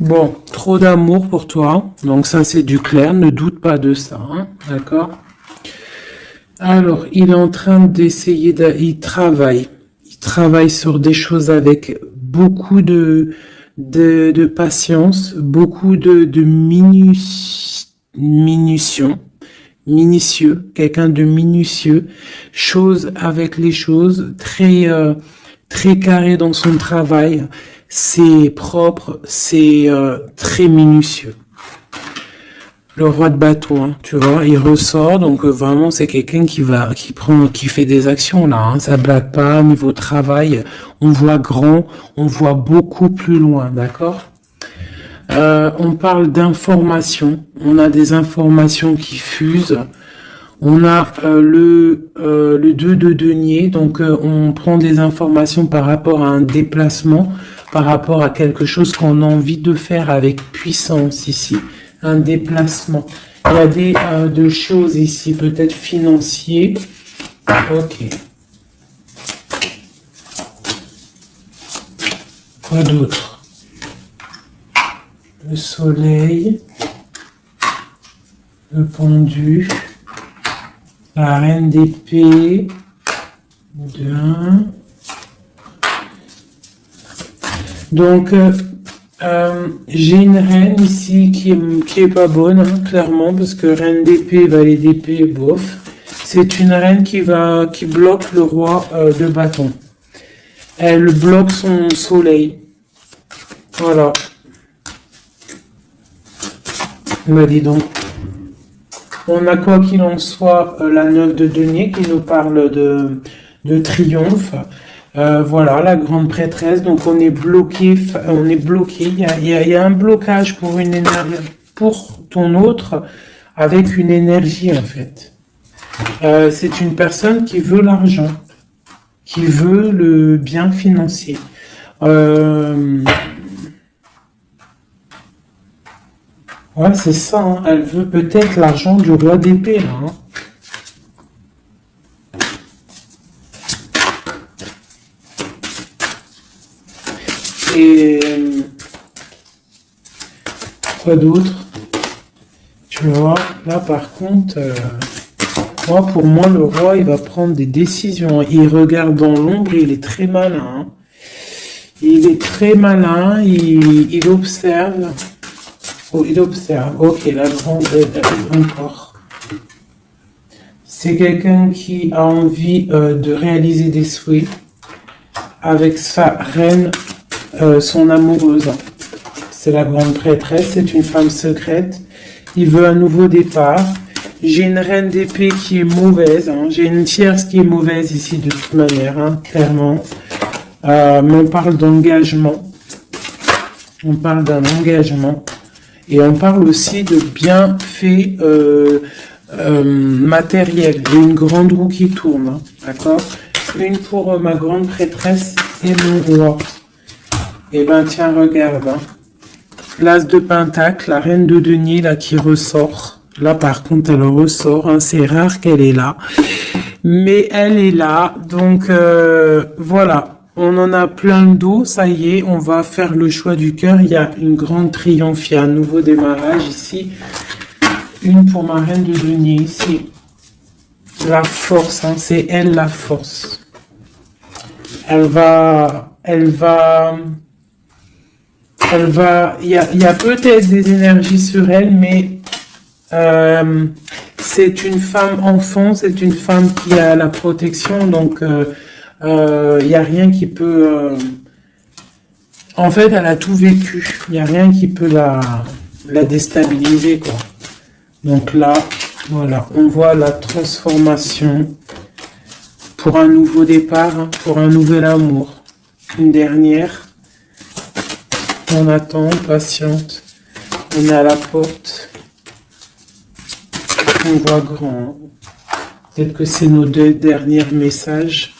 Bon, trop d'amour pour toi. Donc ça, c'est du clair. Ne doute pas de ça. Hein, d'accord? Alors, il est en train d'essayer il travaille. Il travaille sur des choses avec beaucoup de patience, beaucoup de minutieux, quelqu'un de minutieux, chose avec les choses, très carré dans son travail. C'est propre, c'est très minutieux. Le roi de bâton, hein, tu vois, il ressort, donc vraiment c'est quelqu'un qui fait des actions là, hein, ça blague pas. Niveau travail, on voit grand, on voit beaucoup plus loin, d'accord. On parle d'informations, on a des informations qui fusent, On a le 2 de denier, donc on prend des informations par rapport à un déplacement, par rapport à quelque chose qu'on a envie de faire avec puissance ici, un déplacement. Il y a de choses ici, peut-être financiers. Ok. Quoi d'autre? Le soleil, le pendu, la reine d'épée, 2, 1. Donc, j'ai une reine ici qui est pas bonne, hein, clairement, parce que reine d'épée, valet d'épée, bof. C'est une reine qui bloque le roi de bâton. Elle bloque son soleil. Voilà. Bah dis donc. On a quoi qu'il en soit la 9 de denier qui nous parle de triomphe. Voilà, la grande prêtresse. Donc on est bloqué. Il y a un blocage pour une énergie, pour ton autre, avec une énergie en fait. C'est une personne qui veut l'argent, qui veut le bien financier. Ouais, c'est ça, hein. Elle veut peut-être l'argent du roi d'épée, là, hein. Et quoi d'autre? Tu vois, là par contre, pour moi, le roi, il va prendre des décisions. Il regarde dans l'ombre, il est très malin, hein. Il est très malin, il observe. Oh, il observe. Ok, la grande encore. C'est quelqu'un qui a envie de réaliser des souhaits avec sa reine, son amoureuse. C'est la grande prêtresse, c'est une femme secrète. Il veut un nouveau départ. J'ai une reine d'épée qui est mauvaise. Hein. J'ai une tierce qui est mauvaise ici de toute manière, hein, clairement. Mais on parle d'engagement. On parle d'un engagement. Et on parle aussi de bienfaits matériels. Il y a une grande roue qui tourne, hein, d'accord? Une pour ma grande prêtresse et mon roi. Eh ben tiens, regarde. Hein. L'as de pentacle, la reine de denier là qui ressort. Là par contre elle ressort. Hein, c'est rare qu'elle est là, mais elle est là. Donc voilà. On en a plein le dos, ça y est, on va faire le choix du cœur. Il y a une grande triomphe, il y a un nouveau démarrage ici. Une pour ma reine de denier ici. La force, hein, c'est elle la force. Il y a peut-être des énergies sur elle, mais c'est une femme enfant, c'est une femme qui a la protection, donc il n'y a rien qui peut... En fait, elle a tout vécu. Il n'y a rien qui peut la déstabiliser, quoi. Donc là, voilà, on voit la transformation pour un nouveau départ, hein, pour un nouvel amour. Une dernière. On attend, on patiente. On est à la porte. On voit grand. Peut-être que c'est nos 2 derniers messages.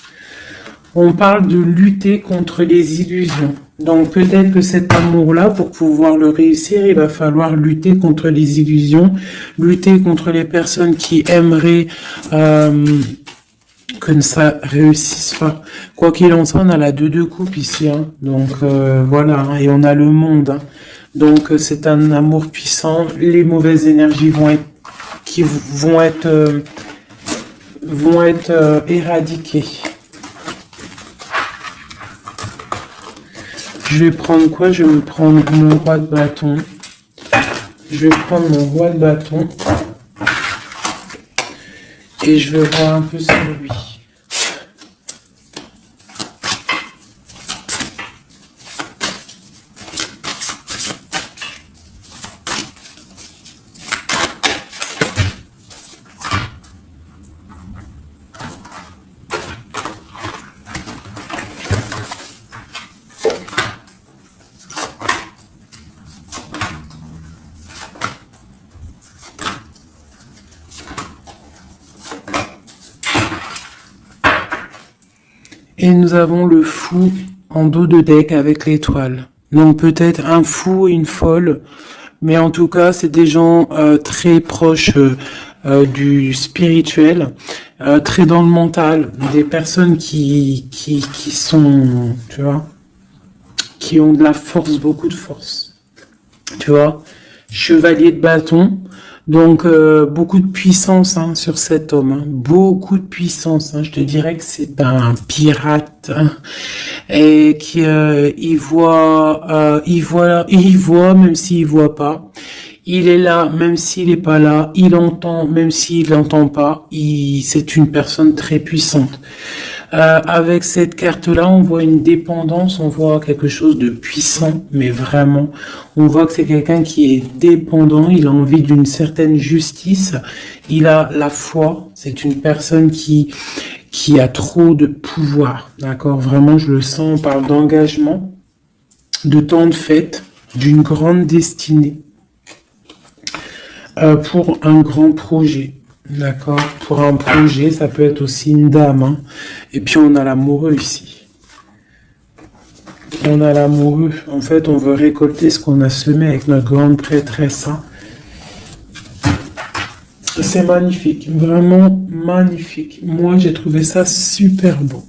On parle de lutter contre les illusions. Donc peut-être que cet amour-là, pour pouvoir le réussir, il va falloir lutter contre les illusions, lutter contre les personnes qui aimeraient que ça réussisse pas. Quoi qu'il en soit, on a la 2 de coupe ici. Hein. Donc voilà, hein, et on a le monde. Hein. Donc c'est un amour puissant. Les mauvaises énergies vont être éradiquées. Je vais prendre quoi? Je vais me prendre mon roi de bâton. Je vais prendre mon roi de bâton. Et je vais voir un peu sur lui. Et nous avons le fou en dos de deck avec l'étoile. Donc peut-être un fou et une folle, mais en tout cas c'est des gens très proches du spirituel, très dans le mental, des personnes qui sont, tu vois, qui ont de la force, beaucoup de force, tu vois, chevalier de bâton. Donc beaucoup de puissance hein, sur cet homme, hein. Beaucoup de puissance. Hein. Je te dirais que c'est un pirate hein, et qui il voit même s'il voit pas. Il est là même s'il est pas là. Il entend même s'il n'entend pas. C'est une personne très puissante. Avec cette carte-là, on voit une dépendance, on voit quelque chose de puissant, mais vraiment, on voit que c'est quelqu'un qui est dépendant, il a envie d'une certaine justice, il a la foi, c'est une personne qui a trop de pouvoir, d'accord? Vraiment, je le sens, on parle d'engagement, de temps de fête, d'une grande destinée, pour un grand projet. D'accord. Pour un projet, ça peut être aussi une dame. Hein. Et puis on a l'amoureux ici. On a l'amoureux. En fait, on veut récolter ce qu'on a semé avec notre grande prêtresse. Hein. C'est magnifique. Vraiment magnifique. Moi, j'ai trouvé ça super beau.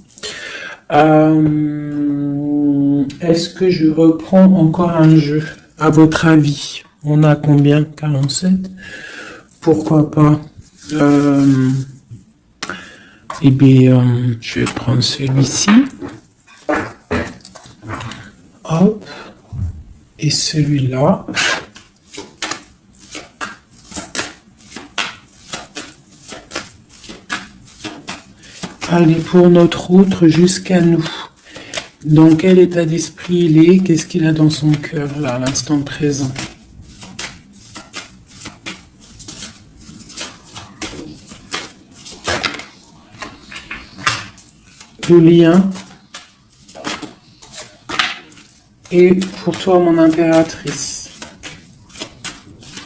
Est-ce que je reprends encore un jeu? À votre avis, on a combien? 47? Pourquoi pas? Eh bien, je vais prendre celui-ci. Hop. Et celui-là. Allez, pour notre autre, jusqu'à nous. Dans quel état d'esprit il est? Qu'est-ce qu'il a dans son cœur, là, à l'instant présent? Le lien. Et pour toi, mon impératrice.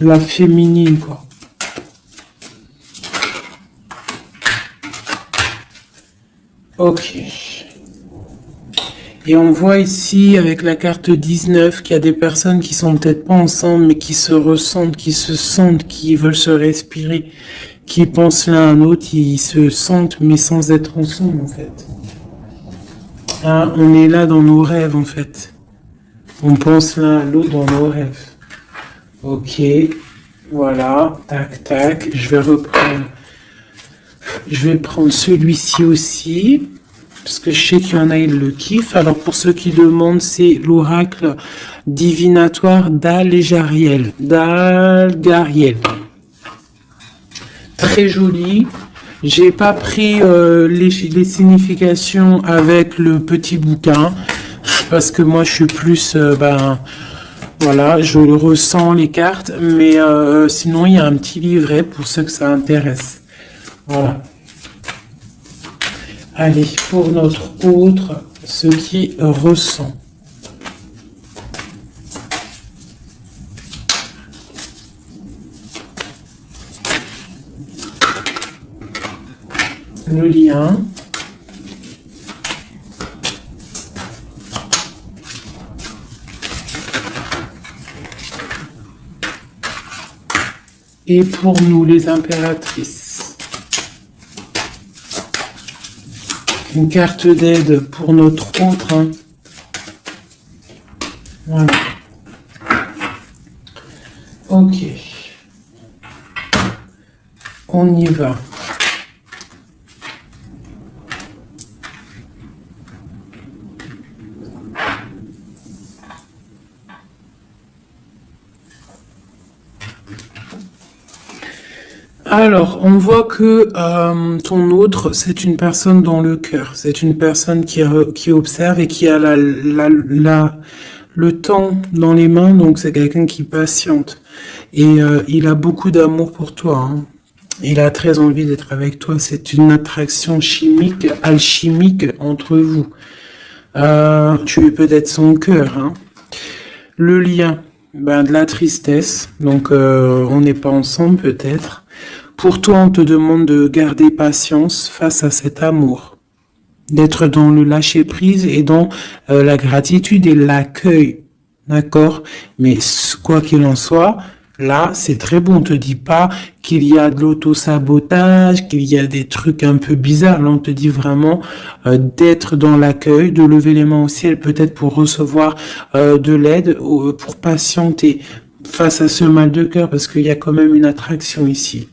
La féminine, quoi. Ok. Et on voit ici, avec la carte 19, qu'il y a des personnes qui sont peut-être pas ensemble, mais qui se ressentent, qui se sentent, qui veulent se respirer, qui pensent l'un à l'autre, ils se sentent, mais sans être ensemble, en fait. Ah, on est là dans nos rêves, en fait. On pense l'un à l'autre dans nos rêves. Ok, voilà, tac, tac. Je vais reprendre. Je vais prendre celui-ci aussi, parce que je sais qu'il y en a, ils le kiffent. Alors, pour ceux qui demandent, c'est l'oracle divinatoire d'Al-Gariel. D'Al-Gariel. Très joli. J'ai pas pris les significations avec le petit bouquin parce que moi je suis plus voilà, je ressens les cartes, mais sinon il y a un petit livret pour ceux que ça intéresse. Voilà. Allez, pour notre autre, ce qui ressent. Le lien. Et pour nous, les impératrices. Une carte d'aide pour notre autre. Hein. Voilà. Ok. On y va. Alors, on voit que ton autre, c'est une personne dans le cœur. C'est une personne qui observe et qui a le temps dans les mains. Donc, c'est quelqu'un qui patiente. Et il a beaucoup d'amour pour toi. Hein. Il a très envie d'être avec toi. C'est une attraction chimique, alchimique entre vous. Tu es peut-être son cœur. Hein. Le lien, de la tristesse. Donc, on n'est pas ensemble peut-être. Pour toi, on te demande de garder patience face à cet amour. d'être dans le lâcher-prise et dans la gratitude et l'accueil, d'accord? Mais quoi qu'il en soit, là, c'est très bon. On te dit pas qu'il y a de l'auto-sabotage, qu'il y a des trucs un peu bizarres. Là, on te dit vraiment d'être dans l'accueil, de lever les mains au ciel, peut-être pour recevoir de l'aide, pour patienter face à ce mal de cœur, parce qu'il y a quand même une attraction ici.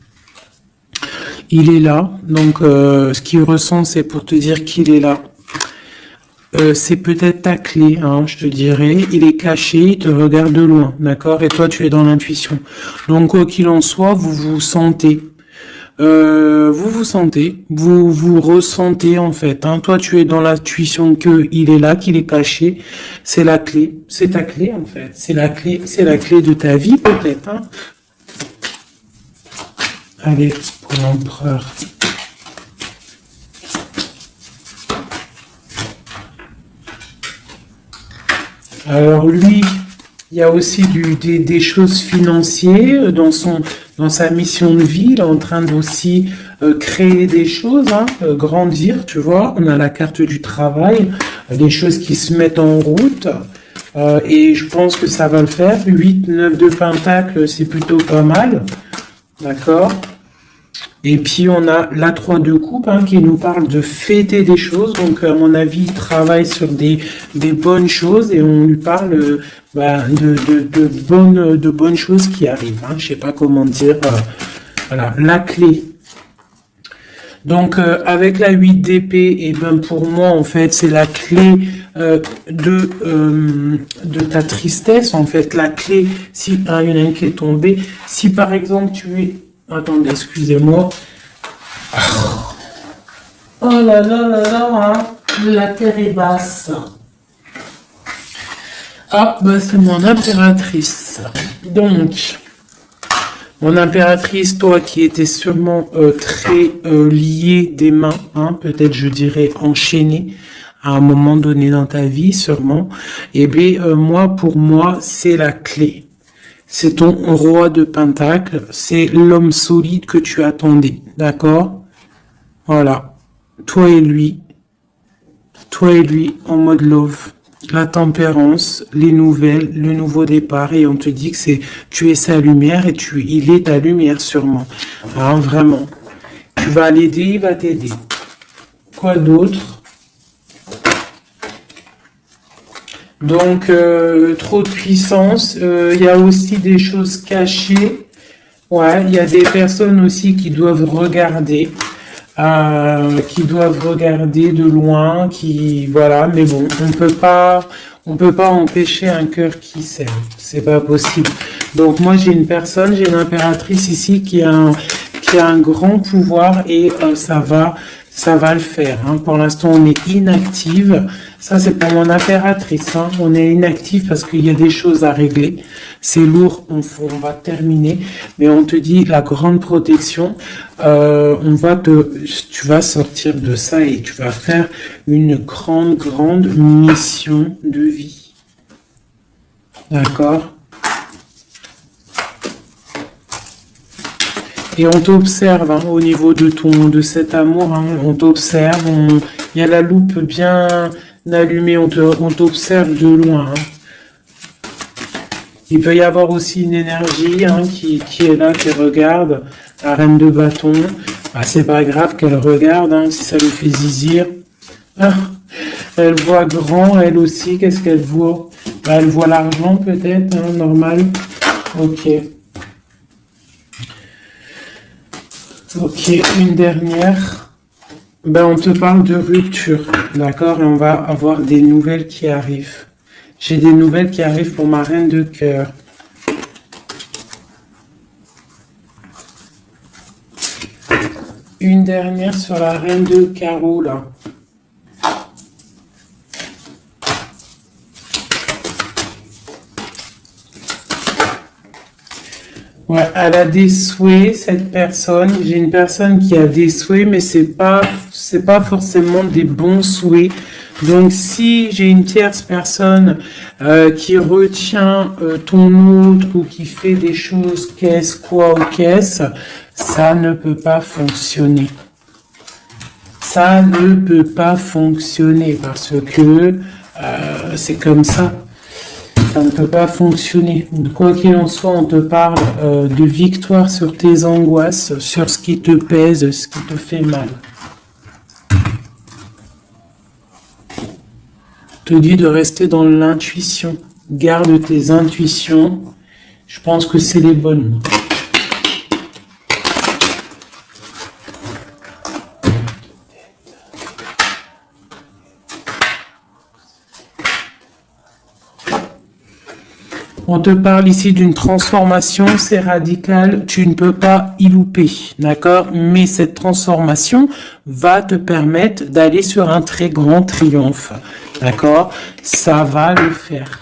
Il est là, donc ce qu'il ressent, c'est pour te dire qu'il est là. C'est peut-être ta clé, hein, je te dirais. Il est caché, il te regarde de loin, d'accord? Et toi, tu es dans l'intuition. Donc, quoi qu'il en soit, vous vous sentez. Vous ressentez en fait. Hein. Toi, tu es dans l'intuition que il est là, qu'il est caché. C'est la clé. C'est ta clé en fait. C'est la clé de ta vie peut-être. Hein. Allez, pour l'empereur. Alors lui, il y a aussi des choses financières dans sa mission de vie. Il est en train d'aussi créer des choses, hein, grandir, tu vois. On a la carte du travail, des choses qui se mettent en route. Et je pense que ça va le faire. 8, 9 de Pentacle, c'est plutôt pas mal. D'accord. Et puis on a la 3 de coupe hein, qui nous parle de fêter des choses. Donc à mon avis, il travaille sur des bonnes choses et on lui parle de bonnes choses qui arrivent. Hein. Je sais pas comment dire. Voilà, la clé. Donc avec la 8 d'épée, et ben pour moi en fait c'est la clé de ta tristesse. En fait la clé, si il y en a une qui est tombée, si par exemple tu es attendez, excusez-moi. Oh là là là là, hein. La terre est basse. Ah, bah c'est mon impératrice. Donc, mon impératrice, toi qui étais sûrement très liée des mains, hein, peut-être je dirais enchaînée à un moment donné dans ta vie, sûrement. Et bien, pour moi, c'est la clé. C'est ton roi de pentacle, c'est l'homme solide que tu attendais, d'accord? Voilà, toi et lui en mode love, la tempérance, les nouvelles, le nouveau départ, et on te dit que tu es sa lumière et il est ta lumière sûrement, hein, vraiment. Tu vas l'aider, il va t'aider. Quoi d'autre? Donc, trop de puissance. Il y a aussi des choses cachées. Ouais, il y a des personnes aussi qui doivent regarder de loin, voilà. Mais bon, on peut pas empêcher un cœur qui s'aime. C'est pas possible. Donc moi, j'ai une impératrice ici qui a un grand pouvoir et ça va le faire. Hein. Pour l'instant, on est inactive. Ça, c'est pour mon impératrice. Hein. On est inactif parce qu'il y a des choses à régler. C'est lourd, on va terminer. Mais on te dit la grande protection. Tu vas sortir de ça et tu vas faire une grande mission de vie. D'accord ? Et on t'observe hein, au niveau de cet amour. Hein, on t'observe. Il y a la loupe bien allumée. On t'observe de loin. Hein. Il peut y avoir aussi une énergie hein, qui est là, qui regarde. La reine de bâton. Ah, c'est pas grave qu'elle regarde hein, si ça lui fait zizir. Ah, elle voit grand, elle aussi. Qu'est-ce qu'elle voit? Elle voit l'argent peut-être, hein, normal. Ok. Ok, une dernière. On te parle de rupture, d'accord? Et on va avoir des nouvelles qui arrivent. J'ai des nouvelles qui arrivent pour ma reine de cœur. Une dernière sur la reine de carreau, là. Ouais, elle a des souhaits, cette personne. J'ai une personne qui a des souhaits, mais c'est pas forcément des bons souhaits. Donc, si j'ai une tierce personne qui retient ton autre ou qui fait des choses ça ne peut pas fonctionner. ça ne peut pas fonctionner parce que c'est comme ça. Ça ne peut pas fonctionner. Quoi qu'il en soit, on te parle de victoire sur tes angoisses, sur ce qui te pèse, ce qui te fait mal. Te dit de rester dans l'intuition. Garde tes intuitions. Je pense que c'est les bonnes. On te parle ici d'une transformation, c'est radical, tu ne peux pas y louper, d'accord? Mais cette transformation va te permettre d'aller sur un très grand triomphe, d'accord? Ça va le faire.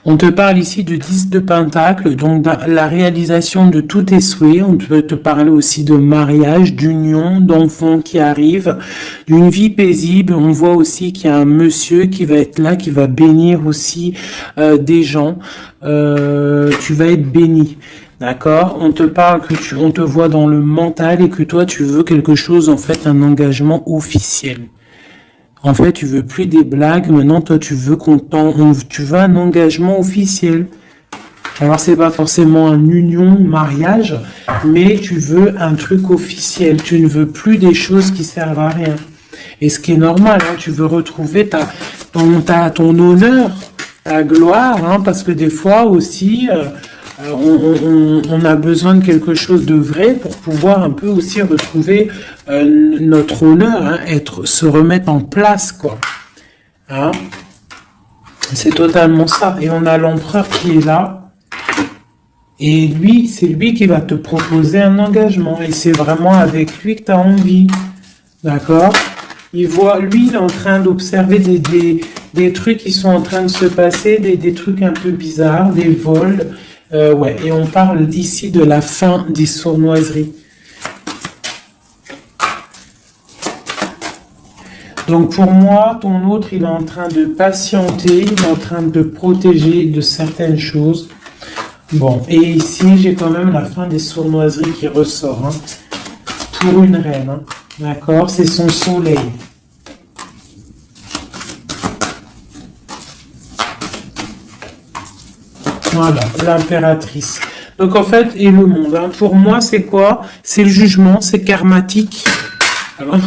On te parle ici de 10 de Pentacle, donc la réalisation de tous tes souhaits. On peut te parler aussi de mariage, d'union, d'enfants qui arrivent, d'une vie paisible. On voit aussi qu'il y a un monsieur qui va être là, qui va bénir aussi des gens. Tu vas être béni. D'accord? On te parle que on te voit dans le mental et que toi, tu veux quelque chose, en fait, un engagement officiel. En fait, tu veux plus des blagues. Maintenant, toi, tu veux tu veux un engagement officiel. Alors, c'est pas forcément une union, mariage, mais tu veux un truc officiel. Tu ne veux plus des choses qui servent à rien. Et ce qui est normal, hein, tu veux retrouver ton honneur, ta gloire, hein, parce que des fois aussi, on a besoin de quelque chose de vrai pour pouvoir un peu aussi retrouver notre honneur, hein, se remettre en place, quoi. Hein? C'est totalement ça. Et on a l'empereur qui est là. Et lui, c'est lui qui va te proposer un engagement. Et c'est vraiment avec lui que tu as envie. D'accord? Lui, il est en train d'observer des trucs qui sont en train de se passer, des trucs un peu bizarres, des vols. Ouais, et on parle ici de la fin des sournoiseries. Donc pour moi, ton autre, il est en train de patienter, il est en train de protéger de certaines choses. Bon, et ici, j'ai quand même la fin des sournoiseries qui ressort, hein, pour une reine, hein, d'accord? C'est son soleil. Voilà, l'impératrice. Donc en fait, et le monde, hein, pour moi, c'est quoi? C'est le jugement, c'est karmatique. Alors,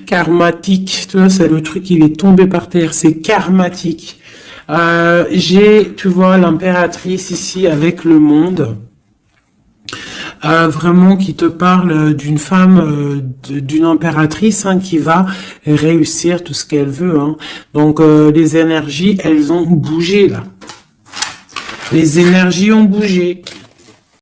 karmatique, tu vois, c'est le truc, il est tombé par terre, c'est karmatique. Tu vois, l'impératrice ici avec le monde. Vraiment qui te parle d'une femme, d'une impératrice, hein, qui va réussir tout ce qu'elle veut. Hein. Donc les énergies, elles ont bougé là. Les énergies ont bougé.